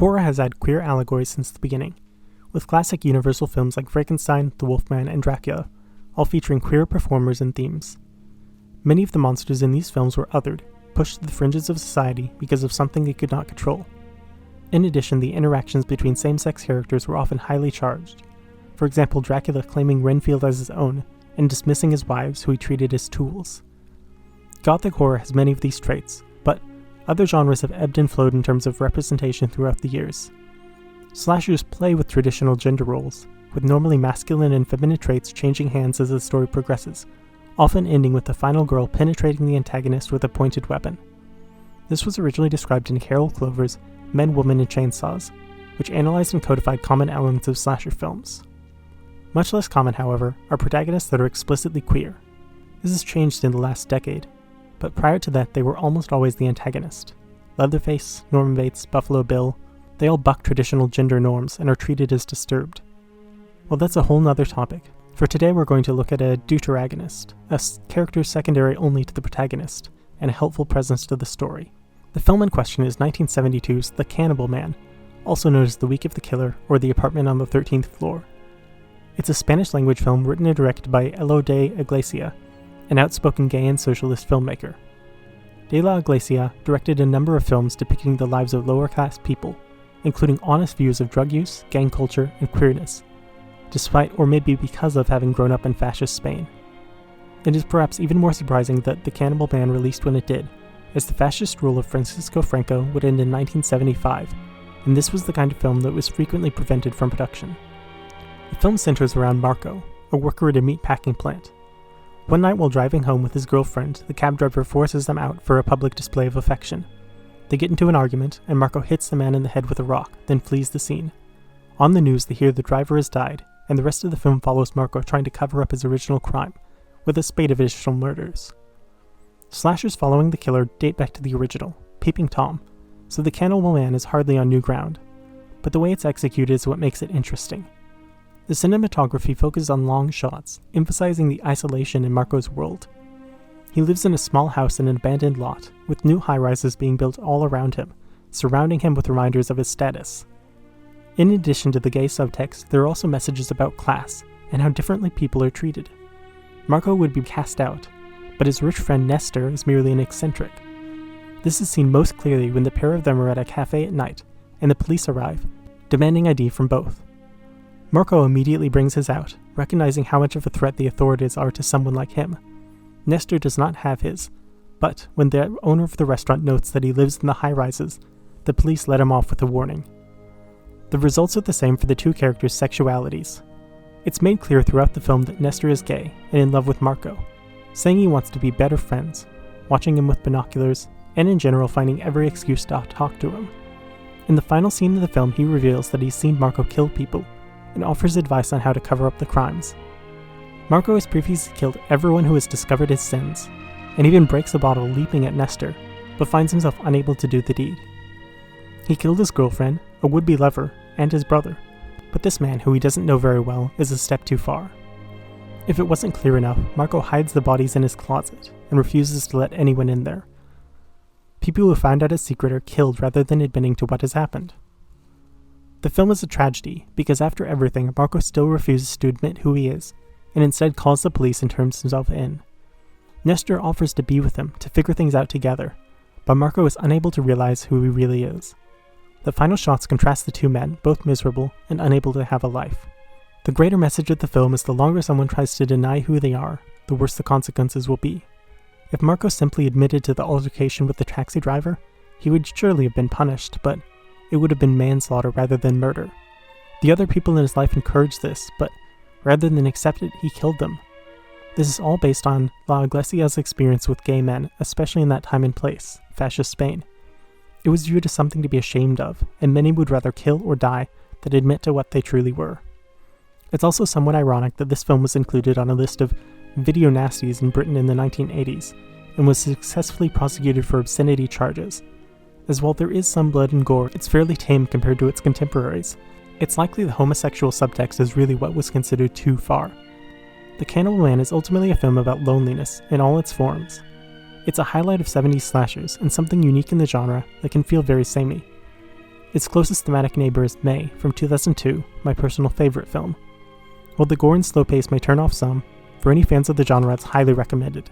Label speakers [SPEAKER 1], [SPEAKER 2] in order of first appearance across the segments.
[SPEAKER 1] Horror has had queer allegories since the beginning, with classic Universal films like Frankenstein, The Wolfman, and Dracula, all featuring queer performers and themes. Many of the monsters in these films were othered, pushed to the fringes of society because of something they could not control. In addition, the interactions between same-sex characters were often highly charged. For example, Dracula claiming Renfield as his own, and dismissing his wives, who he treated as tools. Gothic horror has many of these traits, but other genres have ebbed and flowed in terms of representation throughout the years. Slashers play with traditional gender roles, with normally masculine and feminine traits changing hands as the story progresses, often ending with the final girl penetrating the antagonist with a pointed weapon. This was originally described in Carol Clover's Men, Women, and Chainsaws, which analyzed and codified common elements of slasher films. Much less common, however, are protagonists that are explicitly queer. This has changed in the last decade, but prior to that they were almost always the antagonist. Leatherface, Norman Bates, Buffalo Bill, they all buck traditional gender norms and are treated as disturbed. Well, that's a whole nother topic. For today we're going to look at a deuteragonist, a character secondary only to the protagonist, and a helpful presence to the story. The film in question is 1972's The Cannibal Man, also known as The Week of the Killer or The Apartment on the 13th Floor. It's a Spanish-language film written and directed by Elo de Iglesia, an outspoken gay and socialist filmmaker. De la Iglesia directed a number of films depicting the lives of lower-class people, including honest views of drug use, gang culture, and queerness, despite or maybe because of having grown up in fascist Spain. It is perhaps even more surprising that The Cannibal Man released when it did, as the fascist rule of Francisco Franco would end in 1975, and this was the kind of film that was frequently prevented from production. The film centers around Marco, a worker at a meatpacking plant. One night while driving home with his girlfriend, the cab driver forces them out for a public display of affection. They get into an argument, and Marco hits the man in the head with a rock, then flees the scene. On the news, they hear the driver has died, and the rest of the film follows Marco trying to cover up his original crime, with a spate of additional murders. Slashers following the killer date back to the original, Peeping Tom, so The Cannibal Man is hardly on new ground, but the way it's executed is what makes it interesting. The cinematography focuses on long shots, emphasizing the isolation in Marco's world. He lives in a small house in an abandoned lot, with new high-rises being built all around him, surrounding him with reminders of his status. In addition to the gay subtext, there are also messages about class, and how differently people are treated. Marco would be cast out, but his rich friend Nestor is merely an eccentric. This is seen most clearly when the pair of them are at a cafe at night, and the police arrive, demanding ID from both. Marco immediately brings his out, recognizing how much of a threat the authorities are to someone like him. Nestor does not have his, but when the owner of the restaurant notes that he lives in the high-rises, the police let him off with a warning. The results are the same for the two characters' sexualities. It's made clear throughout the film that Nestor is gay and in love with Marco, saying he wants to be better friends, watching him with binoculars, and in general finding every excuse to talk to him. In the final scene of the film, he reveals that he's seen Marco kill people, and offers advice on how to cover up the crimes. Marco has previously killed everyone who has discovered his sins, and even breaks a bottle leaping at Nestor, but finds himself unable to do the deed. He killed his girlfriend, a would-be lover, and his brother, but this man, who he doesn't know very well, is a step too far. If it wasn't clear enough, Marco hides the bodies in his closet, and refuses to let anyone in there. People who find out his secret are killed rather than admitting to what has happened. The film is a tragedy, because after everything, Marco still refuses to admit who he is, and instead calls the police and turns himself in. Nestor offers to be with him, to figure things out together, but Marco is unable to realize who he really is. The final shots contrast the two men, both miserable and unable to have a life. The greater message of the film is the longer someone tries to deny who they are, the worse the consequences will be. If Marco simply admitted to the altercation with the taxi driver, he would surely have been punished, but it would have been manslaughter rather than murder. The other people in his life encouraged this, but rather than accept it, he killed them. This is all based on La Iglesia's experience with gay men, especially in that time and place, fascist Spain. It was viewed as something to be ashamed of, and many would rather kill or die than admit to what they truly were. It's also somewhat ironic that this film was included on a list of video nasties in Britain in the 1980s, and was successfully prosecuted for obscenity charges. As while there is some blood and gore, it's fairly tame compared to its contemporaries. It's likely the homosexual subtext is really what was considered too far. The Cannibal Man is ultimately a film about loneliness in all its forms. It's a highlight of 70s slashers, and something unique in the genre that can feel very samey. Its closest thematic neighbor is May from 2002, my personal favorite film. While the gore and slow pace may turn off some, for any fans of the genre it's highly recommended.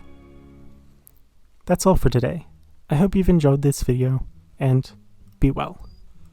[SPEAKER 1] That's all for today. I hope you've enjoyed this video, and be well.